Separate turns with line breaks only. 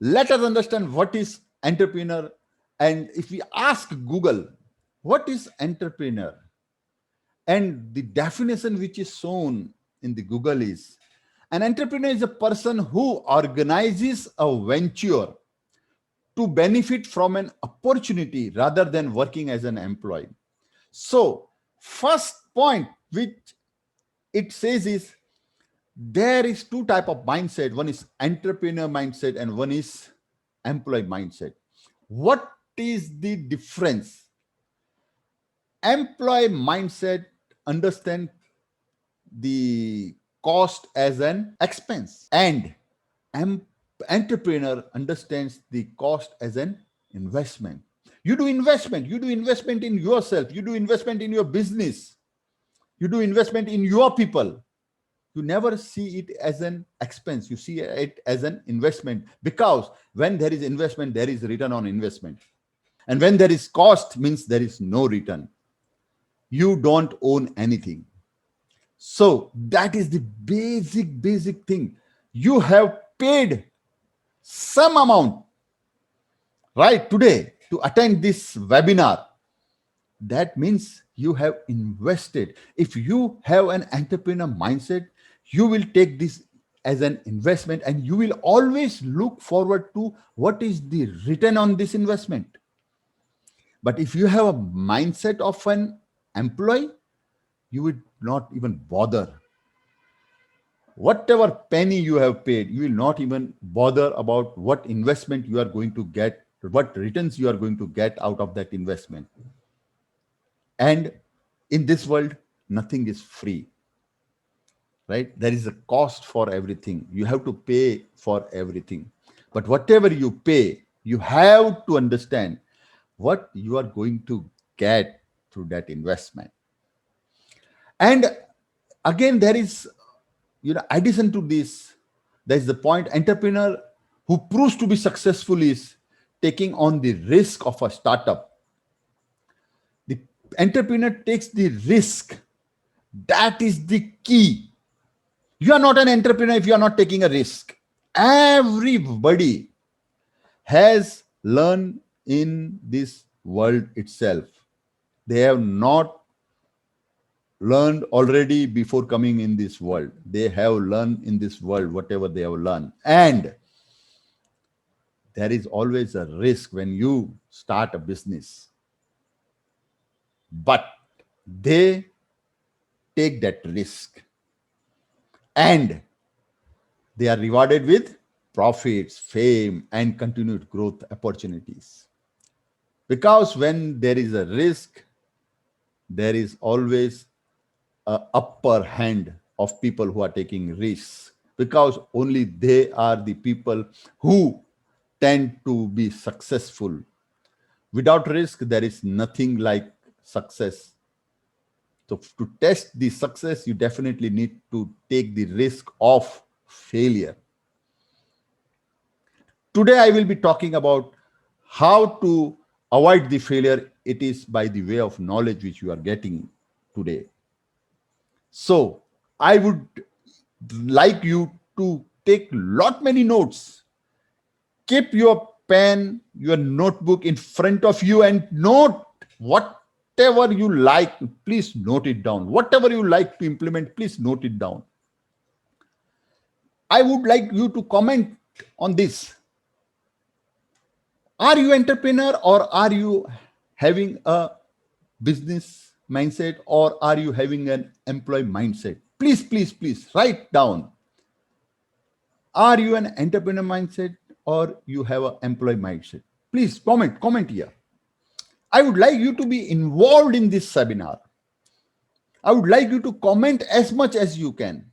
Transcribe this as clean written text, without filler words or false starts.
Let us understand what is entrepreneur. And if we ask Google, what is entrepreneur? And the definition which is shown in the Google is an entrepreneur is a person who organizes a venture to benefit from an opportunity rather than working as an employee. So, first point which it says is there is two type of mindset. One is entrepreneur mindset and one is employee mindset. What is the difference? Employee mindset understand the cost as an expense, and entrepreneur understands the cost as an investment. You do investment in yourself, you do investment in your business, you do investment in your people. You never see it as an expense, you see it as an investment, because when there is investment there is return on investment, and when there is cost means there is no return. You don't own anything. So that is the basic thing. You have paid some amount right today to attend this webinar. That means you have invested. If you have an entrepreneur mindset, you will take this as an investment and you will always look forward to what is the return on this investment. But if you have a mindset of an employee, you would not even bother. Whatever penny you have paid, you will not even bother about what investment you are going to get, what returns you are going to get out of that investment. And in this world, nothing is free, right? There is a cost for everything. You have to pay for everything. But whatever you pay, you have to understand what you are going to get through that investment. And again, there is, addition to this, there is the point entrepreneur who proves to be successful is taking on the risk of a startup. The entrepreneur takes the risk. That is the key. You are not an entrepreneur if you are not taking a risk. Everybody has learned in this world itself. They have not learned already before coming in this world. They have learned in this world whatever they have learned. And there is always a risk when you start a business. But they take that risk and they are rewarded with profits, fame, and continued growth opportunities. Because when there is a risk, there is always an upper hand of people who are taking risks, because only they are the people who tend to be successful. Without risk, there is nothing like success. So to test the success, you definitely need to take the risk of failure. Today, I will be talking about how to avoid the failure. It is by the way of knowledge which you are getting today. So I would like you to take lot many notes. Keep your pen, your notebook in front of you and note whatever you like. Please note it down. Whatever you like to implement, please note it down. I would like you to comment on this. Are you entrepreneur or are you having a business mindset or are you having an employee mindset? Please write down. Are you an entrepreneur mindset or you have an employee mindset? Please comment here. I would like you to be involved in this seminar. I would like you to comment as much as you can.